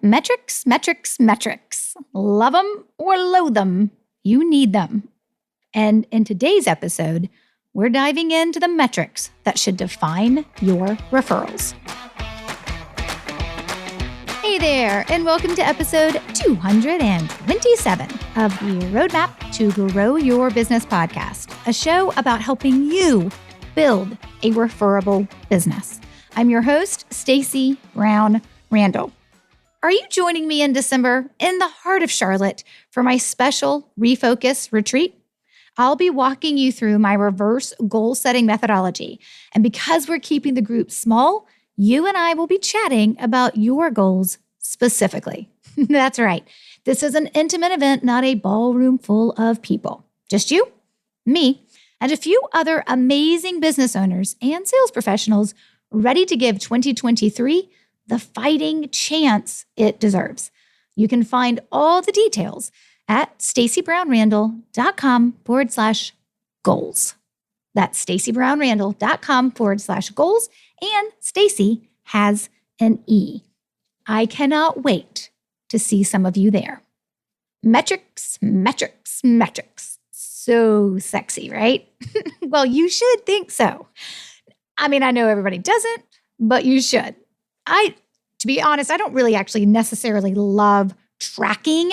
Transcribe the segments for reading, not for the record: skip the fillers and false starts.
Metrics, metrics, metrics. Love them or loathe them, you need them. And in today's episode, we're diving into the metrics that should define your referrals. Hey there, and welcome to episode 227 of the Roadmap to Grow Your Business podcast, a show about helping you build a referable business. I'm your host, Stacey Brown Randall. Are you joining me in December in the heart of Charlotte for my special Refocus retreat? I'll be walking you through my reverse goal-setting methodology. And because we're keeping the group small, you and I will be chatting about your goals specifically. That's right. This is an intimate event, not a ballroom full of people. Just you, me, and a few other amazing business owners and sales professionals ready to give 2023 the fighting chance it deserves. You can find all the details at stacybrownrandall.com/goals. That's stacybrownrandall.com/goals, and Stacey has an E. I cannot wait to see some of you there. Metrics, metrics, metrics. So sexy, right? Well, you should think so. I mean, I know everybody doesn't, but you should. To be honest, I don't really actually necessarily love tracking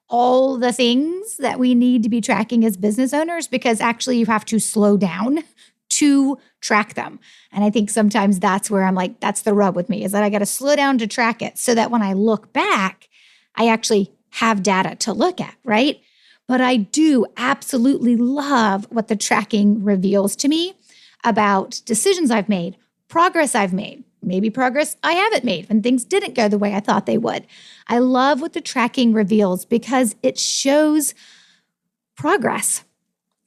all the things that we need to be tracking as business owners, because actually you have to slow down to track them. And I think sometimes that's where I'm like, that's the rub with me, is that I got to slow down to track it so that when I look back, I actually have data to look at, right? But I do absolutely love what the tracking reveals to me about decisions I've made, progress I've made, maybe progress I haven't made when things didn't go the way I thought they would. I love what the tracking reveals because it shows progress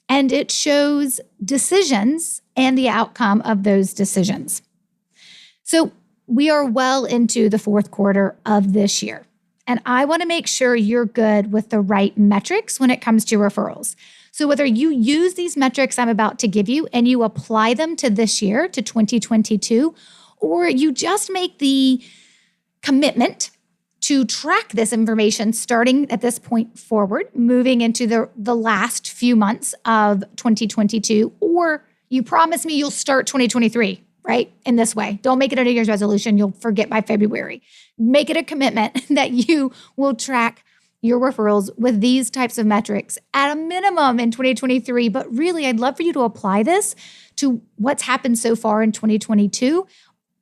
and it shows decisions and the outcome of those decisions. So we are well into the fourth quarter of this year, and I want to make sure you're good with the right metrics when it comes to referrals. So whether you use these metrics I'm about to give you and you apply them to this year, to 2022, or you just make the commitment to track this information starting at this point forward, moving into the last few months of 2022, or you promise me you'll start 2023, right? In this way. Don't make it a New Year's resolution. You'll forget by February. Make it a commitment that you will track your referrals with these types of metrics at a minimum in 2023. But really, I'd love for you to apply this to what's happened so far in 2022,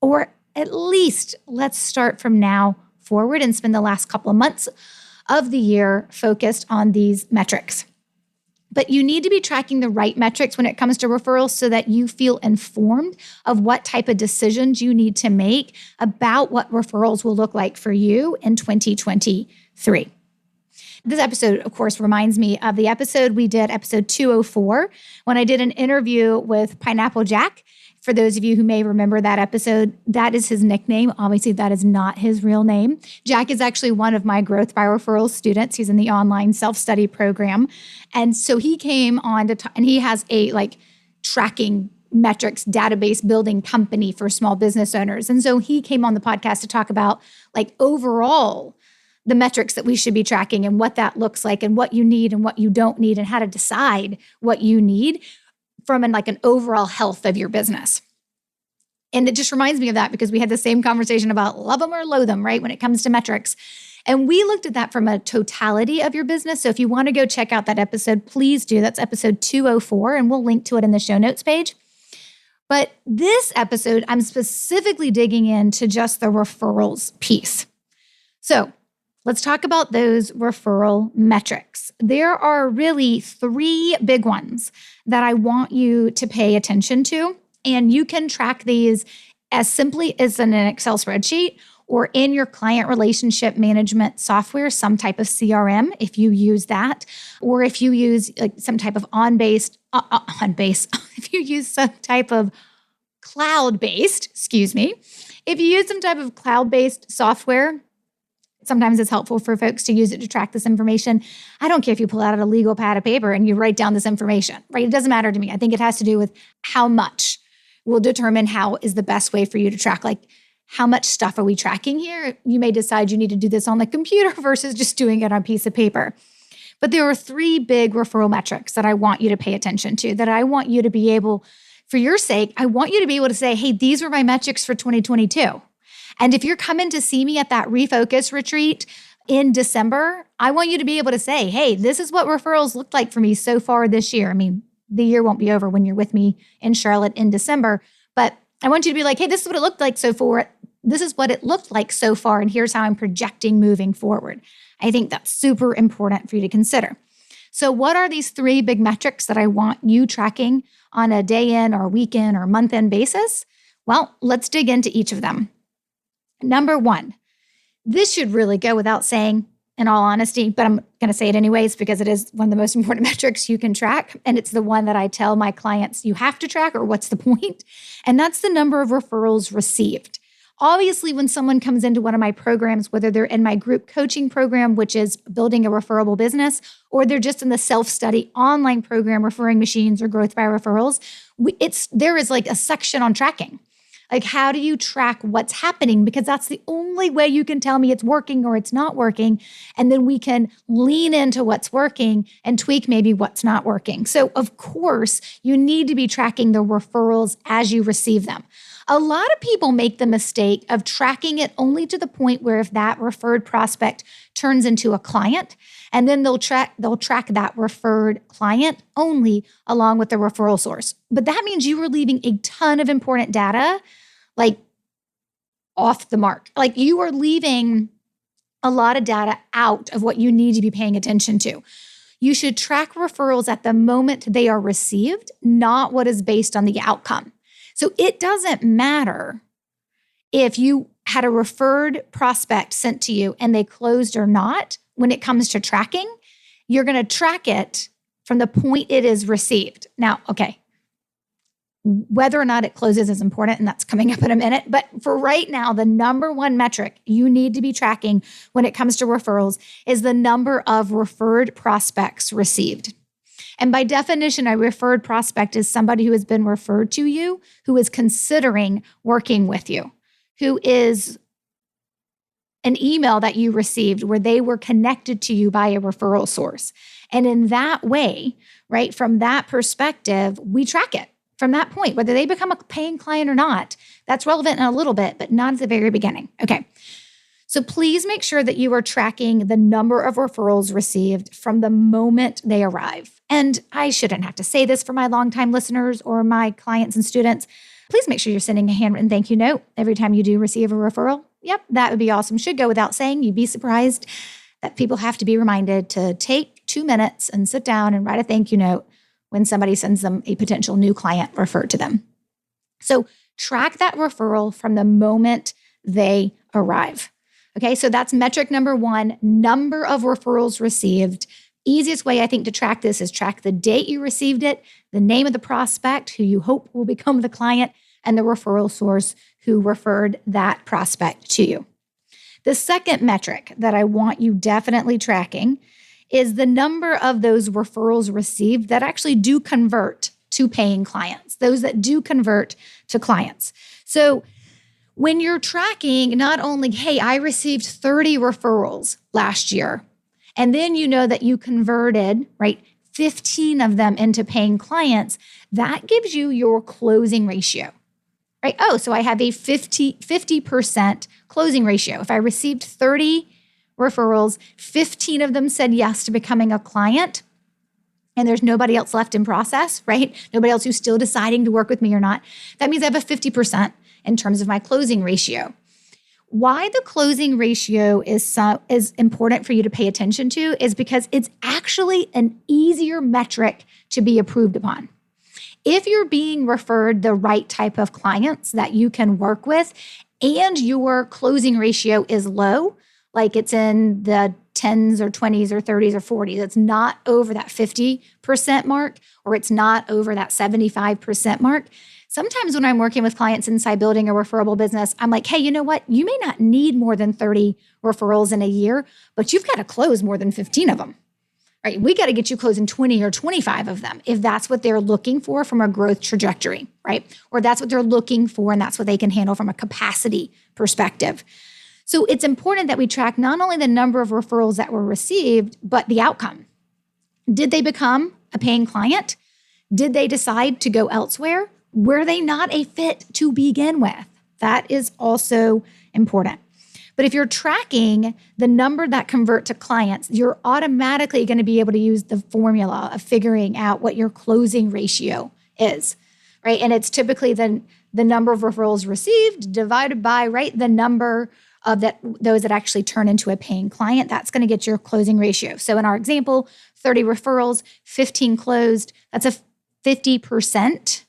or at least let's start from now forward and spend the last couple of months of the year focused on these metrics. But you need to be tracking the right metrics when it comes to referrals so that you feel informed of what type of decisions you need to make about what referrals will look like for you in 2023. This episode, of course, reminds me of the episode we did, episode 204, when I did an interview with Pineapple Jack. For those of you who may remember that episode, that is his nickname. Obviously, that is not his real name. Jack is actually one of my Growth by Referrals students. He's in the online self-study program. And so he came on to and he has a tracking metrics database building company for small business owners. And so he came on the podcast to talk about overall the metrics that we should be tracking and what that looks like and what you need and what you don't need and how to decide what you need from an overall health of your business. And it just reminds me of that because we had the same conversation about love them or loathe them, right? When it comes to metrics. And we looked at that from a totality of your business. So if you want to go check out that episode, please do. That's episode 204, and we'll link to it in the show notes page. But this episode, I'm specifically digging into just the referrals piece. So let's talk about those referral metrics. There are really three big ones that I want you to pay attention to. And you can track these as simply as in an Excel spreadsheet or in your client relationship management software, some type of CRM, if you use that, or if you use some type of if you use some type of cloud-based, if you use some type of cloud-based software, sometimes it's helpful for folks to use it to track this information. I don't care if you pull out a legal pad of paper and you write down this information, right? It doesn't matter to me. I think it has to do with how much will determine how is the best way for you to track. how much stuff are we tracking here? You may decide you need to do this on the computer versus just doing it on a piece of paper. But there are 3 big referral metrics that I want you to pay attention to, that I want you to be able, for your sake, I want you to be able to say, hey, these were my metrics for 2022. And if you're coming to see me at that Refocus retreat in December, I want you to be able to say, hey, this is what referrals looked like for me so far this year. I mean, the year won't be over when you're with me in Charlotte in December, but I want you to be like, hey, this is what it looked like so far. This is what it looked like so far, and here's how I'm projecting moving forward. I think that's super important for you to consider. So what are these 3 big metrics that I want you tracking on a day in or week in or month in basis? Well, let's dig into each of them. Number 1, this should really go without saying, in all honesty, but I'm going to say it anyways because it is one of the most important metrics you can track. And it's the one that I tell my clients you have to track, or what's the point? And that's the number of referrals received. Obviously, when someone comes into one of my programs, whether they're in my group coaching program, which is building a referable business, or they're just in the self-study online program, Referring Machines or Growth by Referrals, there is like a section on tracking. Like, how do you track what's happening? Because that's the only way you can tell me it's working or it's not working. And then we can lean into what's working and tweak maybe what's not working. So, of course, you need to be tracking the referrals as you receive them. A lot of people make the mistake of tracking it only to the point where if that referred prospect turns into a client, and then they'll track that referred client only along with the referral source. But that means you are leaving a ton of important data like off the mark. Like, you are leaving a lot of data out of what you need to be paying attention to. You should track referrals at the moment they are received, not what is based on the outcome. So it doesn't matter if you had a referred prospect sent to you and they closed or not. When it comes to tracking, you're going to track it from the point it is received. Now, okay, whether or not it closes is important, and that's coming up in a minute. But for right now, the number 1 metric you need to be tracking when it comes to referrals is the number of referred prospects received. And by definition, a referred prospect is somebody who has been referred to you, who is considering working with you, who is an email that you received where they were connected to you by a referral source. And in that way, right, from that perspective, we track it from that point, whether they become a paying client or not. That's relevant in a little bit, but not at the very beginning. Okay. So please make sure that you are tracking the number of referrals received from the moment they arrive. And I shouldn't have to say this for my longtime listeners or my clients and students. Please make sure you're sending a handwritten thank you note every time you do receive a referral. Yep, that would be awesome. Should go without saying. You'd be surprised that people have to be reminded to take 2 minutes and sit down and write a thank you note when somebody sends them a potential new client referred to them. So track that referral from the moment they arrive. Okay, so that's metric number 1, number of referrals received. Easiest way, I think, to track this is track the date you received it, the name of the prospect who you hope will become the client, and the referral source who referred that prospect to you. The second metric that I want you definitely tracking is the number of those referrals received that actually do convert to paying clients, those that do convert to clients. So when you're tracking not only, hey, I received 30 referrals last year, and then you know that you converted, right, 15 of them into paying clients, that gives you your closing ratio, right? Oh, so I have a 50% closing ratio. If I received 30 referrals, 15 of them said yes to becoming a client, and there's nobody else left in process, right? Nobody else who's still deciding to work with me or not. That means I have a 50% in terms of my closing ratio. Why the closing ratio is important for you to pay attention to is because it's actually an easier metric to be approved upon. If you're being referred the right type of clients that you can work with and your closing ratio is low, like it's in the 10s or 20s or 30s or 40s, it's not over that 50% mark, or it's not over that 75% mark. Sometimes when I'm working with clients inside building a referable business, I'm like, hey, you know what? You may not need more than 30 referrals in a year, but you've got to close more than 15 of them. right? We got to get you closing 20 or 25 of them if that's what they're looking for from a growth trajectory, right? Or that's what they're looking for and that's what they can handle from a capacity perspective. So it's important that we track not only the number of referrals that were received, but the outcome. Did they become a paying client? Did they decide to go elsewhere? Were they not a fit to begin with? That is also important. But if you're tracking the number that convert to clients, you're automatically going to be able to use the formula of figuring out what your closing ratio is, right? And it's typically the number of referrals received divided by, right, the number of those that actually turn into a paying client. That's going to get your closing ratio. So in our example, 30 referrals, 15 closed. That's a 50%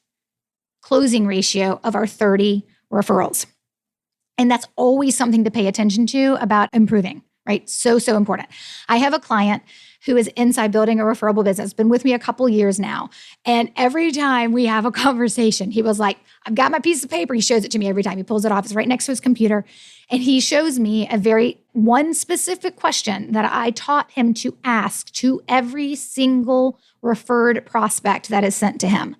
closing ratio of our 30 referrals. And that's always something to pay attention to about improving, right? So important. I have a client who is inside building a referable business, been with me a couple years now. And every time we have a conversation, he was like, I've got my piece of paper. He shows it to me every time. He pulls it off. It's right next to his computer. And he shows me one specific question that I taught him to ask to every single referred prospect that is sent to him.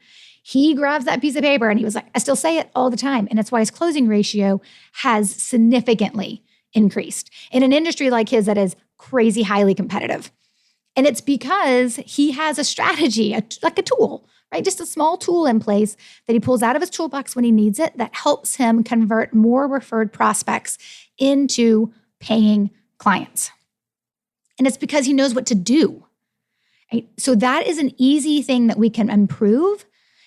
He grabs that piece of paper and he was like, I still say it all the time. And that's why his closing ratio has significantly increased in an industry like his that is crazy highly competitive. And it's because he has a strategy, like a tool, right? Just a small tool in place that he pulls out of his toolbox when he needs it that helps him convert more referred prospects into paying clients. And it's because he knows what to do. Right? So that is an easy thing that we can improve.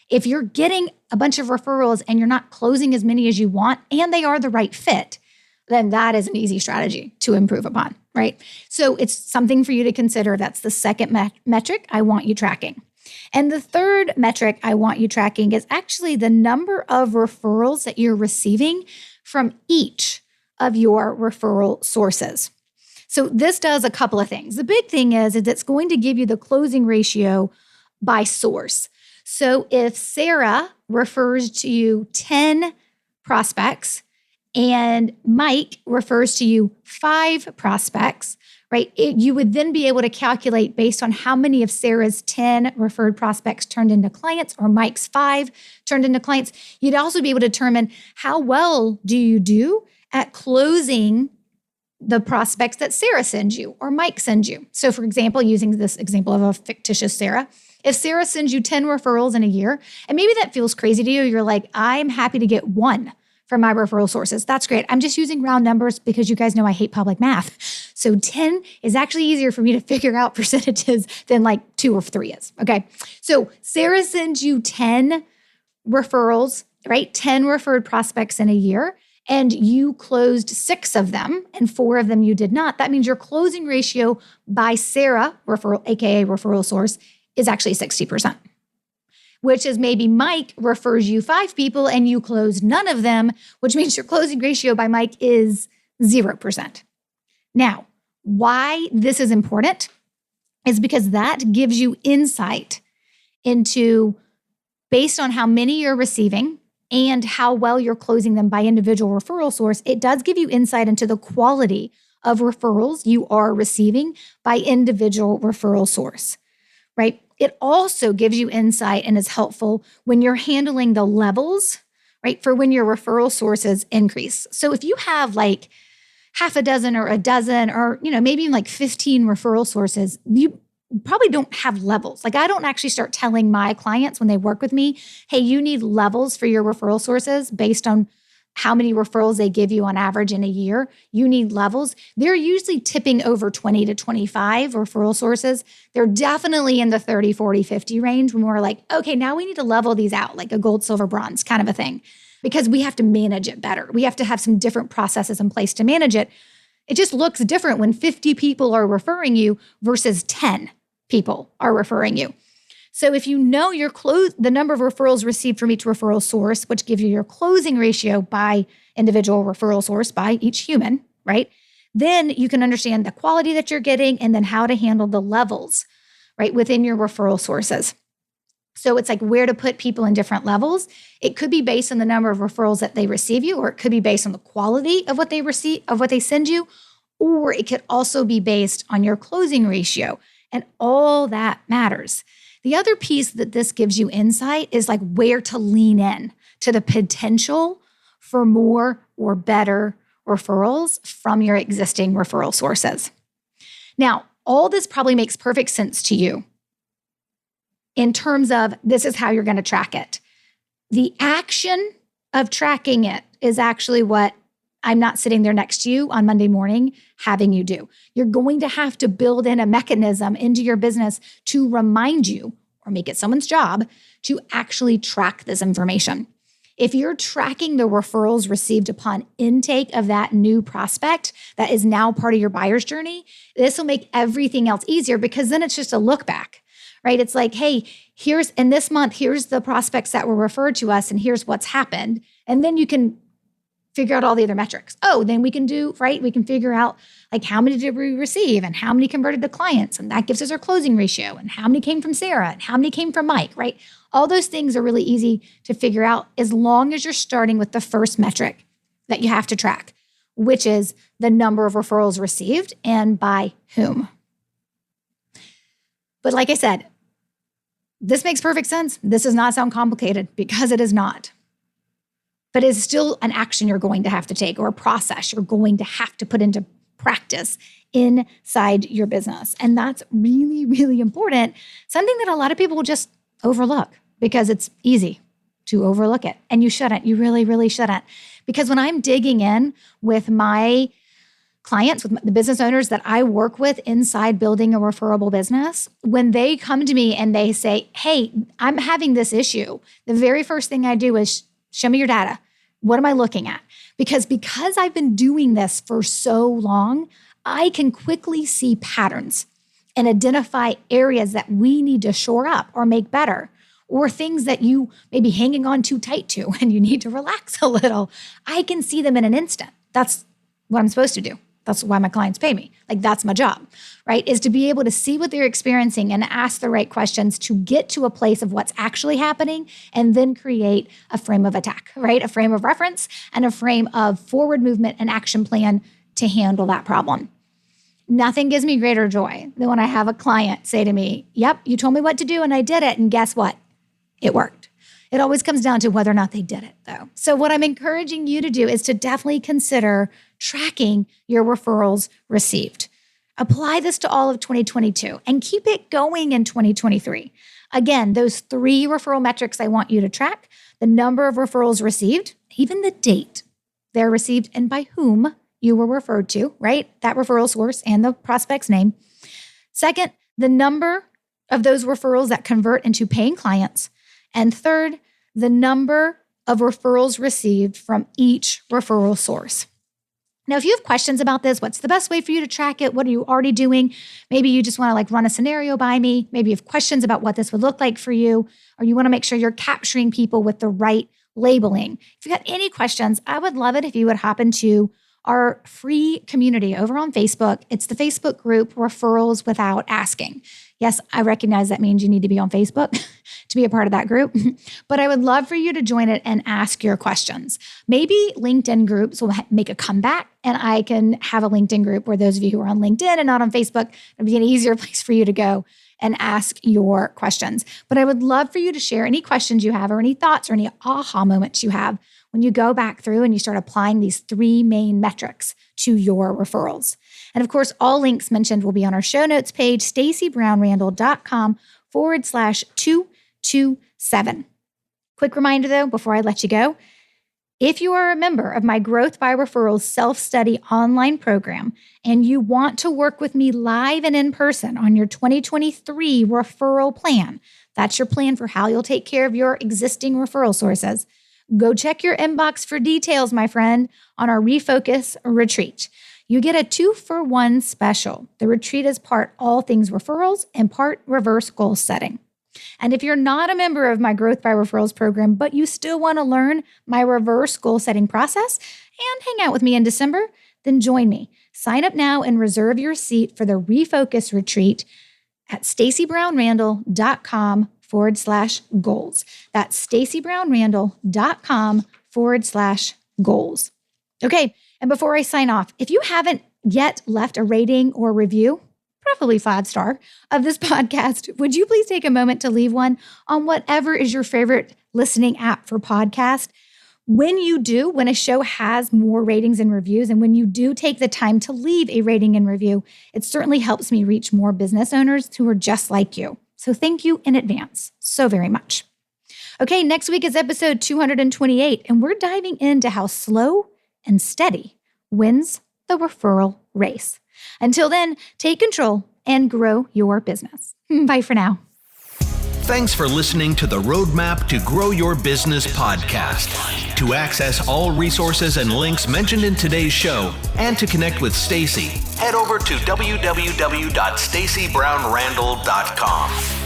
If you're getting a bunch of referrals and you're not closing as many as you want and they are the right fit, then that is an easy strategy to improve upon, right? So it's something for you to consider. That's the second metric I want you tracking. And the third metric I want you tracking is actually the number of referrals that you're receiving from each of your referral sources. So this does a couple of things. The big thing is it's going to give you the closing ratio by source. So if Sarah refers to you 10 prospects and Mike refers to you 5 prospects, right? You would then be able to calculate based on how many of Sarah's 10 referred prospects turned into clients or Mike's 5 turned into clients. You'd also be able to determine how well do you do at closing the prospects that Sarah sends you or Mike sends you. So for example, using this example of a fictitious Sarah, if Sarah sends you 10 referrals in a year, and maybe that feels crazy to you, you're like, I'm happy to get 1 from my referral sources. That's great. I'm just using round numbers because you guys know I hate public math. So 10 is actually easier for me to figure out percentages than like 2 or 3 is. Okay. So Sarah sends you 10 referrals, right? 10 referred prospects in a year, and you closed 6 of them and 4 of them you did not. That means your closing ratio by Sarah referral, AKA referral source, is actually 60%, which is maybe Mike refers you 5 people and you close none of them, which means your closing ratio by Mike is 0%. Now, why this is important is because that gives you insight into, based on how many you're receiving and how well you're closing them by individual referral source, it does give you insight into the quality of referrals you are receiving by individual referral source, right? It also gives you insight and is helpful when you're handling the levels, right, for when your referral sources increase. So if you have like half a dozen or a dozen or, maybe even like 15 referral sources, you probably don't have levels. Like I don't actually start telling my clients when they work with me, hey, you need levels for your referral sources based on how many referrals they give you on average in a year. You need levels. They're usually tipping over 20 to 25 referral sources. They're definitely in the 30, 40, 50 range when we're like, okay, now we need to level these out, like a gold, silver, bronze kind of a thing, because we have to manage it better. We have to have some different processes in place to manage it. It just looks different when 50 people are referring you versus 10 people are referring you. So if you know the number of referrals received from each referral source, which gives you your closing ratio by individual referral source by each human, right? Then you can understand the quality that you're getting and then how to handle the levels, right, within your referral sources. So it's like where to put people in different levels. It could be based on the number of referrals that they receive you, or it could be based on the quality of what they receive, of what they send you, or it could also be based on your closing ratio. And all that matters. The other piece that this gives you insight is like where to lean in to the potential for more or better referrals from your existing referral sources. Now, all this probably makes perfect sense to you in terms of this is how you're going to track it. The action of tracking it is actually what I'm not sitting there next to you on Monday morning having you do. You're going to have to build in a mechanism into your business to remind you or make it someone's job to actually track this information. If you're tracking the referrals received upon intake of that new prospect that is now part of your buyer's journey, this will make everything else easier because then it's just a look back, right? It's like, hey, here's in this month, here's the prospects that were referred to us and here's what's happened. And then you can figure out all the other metrics. Oh, then we can do, right? We can figure out like how many did we receive and how many converted to clients. And that gives us our closing ratio and how many came from Sarah and how many came from Mike, right? All those things are really easy to figure out as long as you're starting with the first metric that you have to track, which is the number of referrals received and by whom. But like I said, this makes perfect sense. This does not sound complicated because it is not. But it's still an action you're going to have to take or a process you're going to have to put into practice inside your business. And that's really, really important. Something that a lot of people will just overlook because it's easy to overlook it. And you shouldn't. You really, really shouldn't. Because when I'm digging in with my clients, with the business owners that I work with inside building a referable business, when they come to me and they say, hey, I'm having this issue, the very first thing I do is show me your data. What am I looking at? Because I've been doing this for so long, I can quickly see patterns and identify areas that we need to shore up or make better, or things that you may be hanging on too tight to and you need to relax a little. I can see them in an instant. That's what I'm supposed to do. That's why my clients pay me. Like that's my job, right? Is to be able to see what they're experiencing and ask the right questions to get to a place of what's actually happening and then create a frame of attack, right? A frame of reference and a frame of forward movement and action plan to handle that problem. Nothing gives me greater joy than when I have a client say to me, yep, you told me what to do and I did it. And guess what? It worked. It always comes down to whether or not they did it, though. So what I'm encouraging you to do is to definitely consider tracking your referrals received. Apply this to all of 2022 and keep it going in 2023. Again, those 3 referral metrics I want you to track: the number of referrals received, even the date they're received and by whom you were referred to, right? That referral source and the prospect's name. Second, the number of those referrals that convert into paying clients. And third, the number of referrals received from each referral source. Now, if you have questions about this, what's the best way for you to track it? What are you already doing? Maybe you just want to like run a scenario by me. Maybe you have questions about what this would look like for you, or you want to make sure you're capturing people with the right labeling. If you got any questions, I would love it if you would hop into our free community over on Facebook. It's the Facebook group Referrals Without Asking. Yes, I recognize that means you need to be on Facebook to be a part of that group, but I would love for you to join it and ask your questions. Maybe LinkedIn groups will make a comeback and I can have a LinkedIn group where those of you who are on LinkedIn and not on Facebook, it'll be an easier place for you to go and ask your questions. But I would love for you to share any questions you have or any thoughts or any aha moments you have when you go back through and you start applying these 3 main metrics to your referrals. And of course, all links mentioned will be on our show notes page, stacybrownrandall.com/227. Quick reminder though, before I let you go, if you are a member of my Growth by Referrals self-study online program and you want to work with me live and in person on your 2023 referral plan, that's your plan for how you'll take care of your existing referral sources, go check your inbox for details, my friend, on our Refocus retreat. You get a 2-for-1 special. The retreat is part all things referrals and part reverse goal setting. And if you're not a member of my Growth by Referrals program, but you still want to learn my reverse goal setting process and hang out with me in December, then join me. Sign up now and reserve your seat for the Refocus retreat at stacybrownrandall.com/goals. That's stacybrownrandall.com/goals. Okay. And before I sign off, if you haven't yet left a rating or review, preferably 5-star, of this podcast, would you please take a moment to leave one on whatever is your favorite listening app for podcast? When you do, when a show has more ratings and reviews, and when you do take the time to leave a rating and review, it certainly helps me reach more business owners who are just like you. So thank you in advance so very much. Okay, next week is episode 228, and we're diving into how slow and steady wins the referral race. Until then, take control and grow your business. Bye for now. Thanks for listening to the Roadmap to Grow Your Business podcast. To access all resources and links mentioned in today's show and to connect with Stacy, head over to www.stacybrownrandall.com.